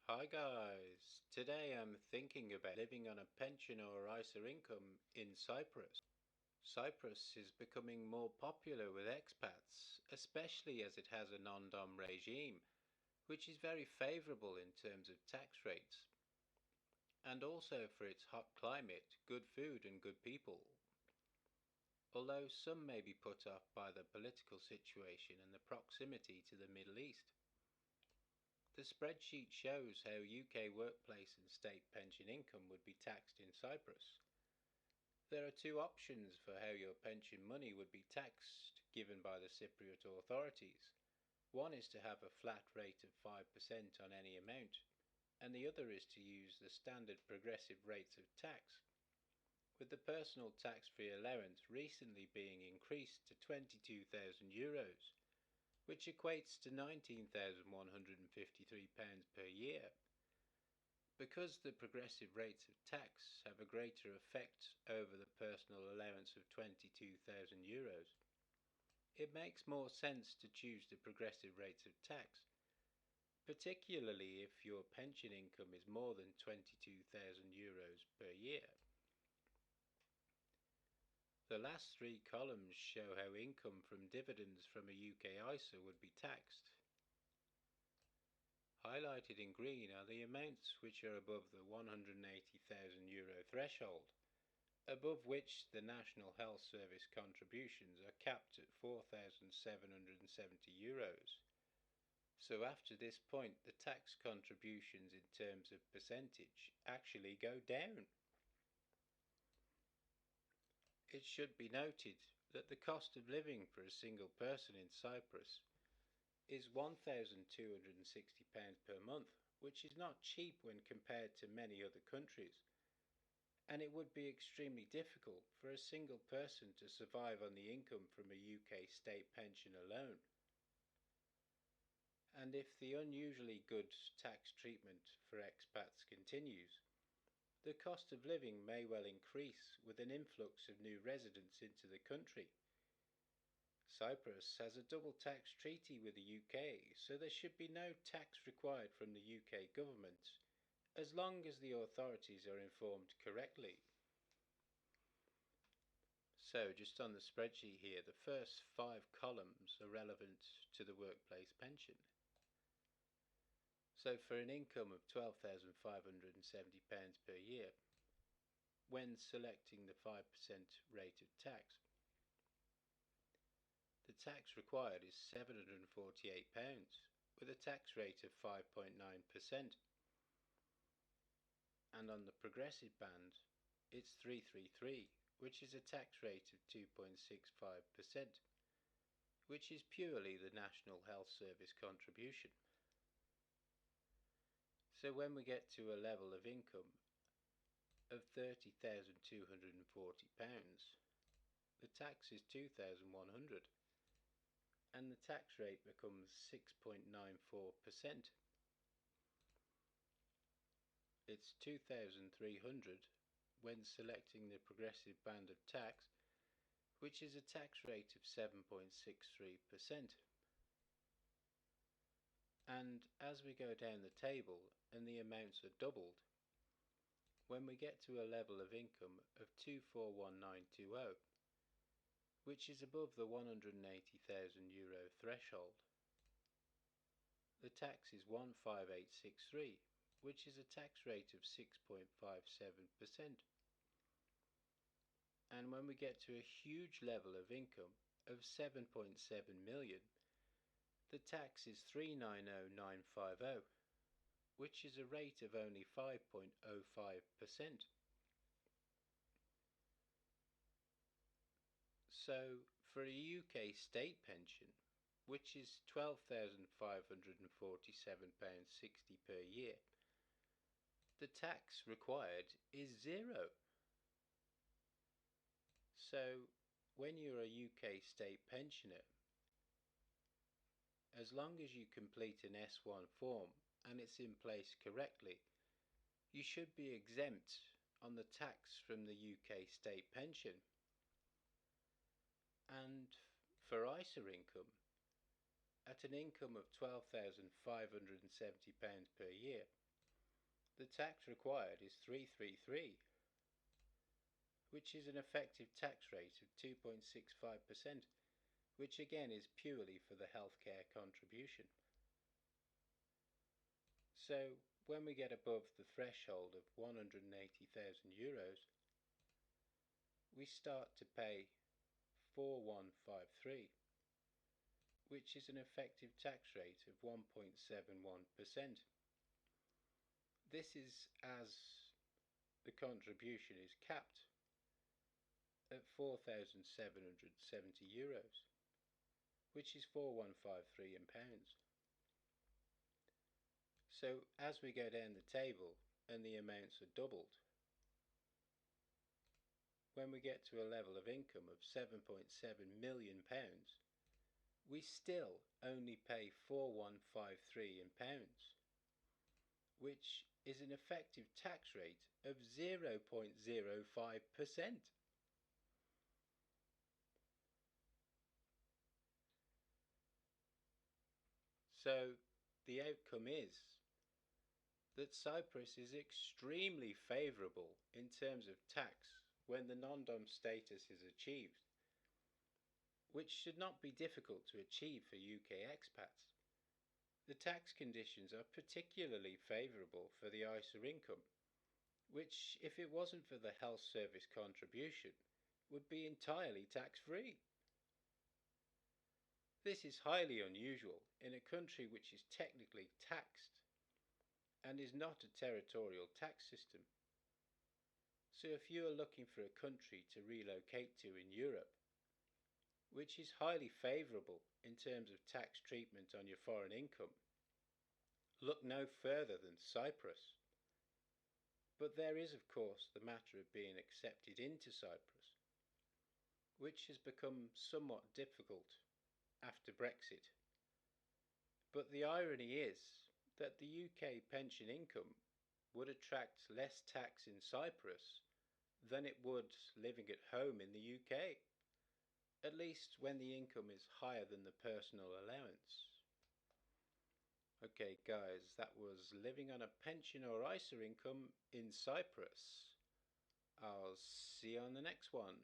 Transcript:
Hi guys, today I'm thinking about living on a pension or ISA income in Cyprus. Cyprus is becoming more popular with expats, especially as it has a non-dom regime, which is very favourable in terms of tax rates, and also for its hot climate, good food and good people. Although some may be put off by the political situation and the proximity to the Middle East. The spreadsheet shows how UK workplace and state pension income would be taxed in Cyprus. There are two options for how your pension money would be taxed given by the Cypriot authorities. One is to have a flat rate of 5% on any amount, and the other is to use the standard progressive rates of tax, with the personal tax-free allowance recently being increased to €22,000, which equates to £19,153 per year. Because the progressive rates of tax have a greater effect over the personal allowance of €22,000, it makes more sense to choose the progressive rates of tax, particularly if your pension income is more than €22,000 per year. The last three columns show how income from dividends from a UK ISA would be taxed. Highlighted in green are the amounts which are above the €180,000 threshold, above which the National Health Service contributions are capped at €4,770. So after this point, the tax contributions in terms of percentage actually go down. It should be noted that the cost of living for a single person in Cyprus is £1,260 per month, which is not cheap when compared to many other countries, and it would be extremely difficult for a single person to survive on the income from a UK state pension alone. And if the unusually good tax treatment for expats continues, the cost of living may well increase with an influx of new residents into the country. Cyprus has a double tax treaty with the UK, so there should be no tax required from the UK government, as long as the authorities are informed correctly. So just on the spreadsheet here, the first 5 columns are relevant to the workplace pension. So for an income of £12,570 per year, when selecting the 5% rate of tax, the tax required is £748, with a tax rate of 5.9%. And on the progressive band, it's 333, which is a tax rate of 2.65%, which is purely the National Health Service contribution. So when we get to a level of income of £30,240, the tax is £2,100, and the tax rate becomes 6.94%. It's £2,300 when selecting the progressive band of tax, which is a tax rate of 7.63%. And as we go down the table and the amounts are doubled, when we get to a level of income of €241,920, which is above the €180,000 threshold, the tax is 15863, which is a tax rate of 6.57%. And when we get to a huge level of income of 7.7 million, the tax is 390,950, which is a rate of only 5.05%. So for a UK state pension, which is £12,547.60 per year, the tax required is zero. So when you're a UK state pensioner, as long as you complete an S1 form and it's in place correctly, you should be exempt on the tax from the UK state pension. And for ISA income, at an income of £12,570 per year, the tax required is 333, which is an effective tax rate of 2.65%, which again is purely for the healthcare contribution. So when we get above the threshold of €180,000, we start to pay 4153, which is an effective tax rate of 1.71%. This is as the contribution is capped at €4,770, which is 4153 in pounds. So as we go down the table and the amounts are doubled, when we get to a level of income of £7.7 million, we still only pay 4153 in pounds, which is an effective tax rate of 0.05%. So the outcome is that Cyprus is extremely favourable in terms of tax when the non-dom status is achieved, which should not be difficult to achieve for UK expats. The tax conditions are particularly favourable for the ISA income, which, if it wasn't for the health service contribution, would be entirely tax-free. This is highly unusual in a country which is technically taxed and is not a territorial tax system. So if you are looking for a country to relocate to in Europe, which is highly favourable in terms of tax treatment on your foreign income, look no further than Cyprus. But there is, of course, the matter of being accepted into Cyprus, which has become somewhat difficult after Brexit. But the irony is that the UK pension income would attract less tax in Cyprus than it would living at home in the UK, at least when the income is higher than the personal allowance. Okay guys, that was living on a pension or ISA income in Cyprus. I'll see you on the next one.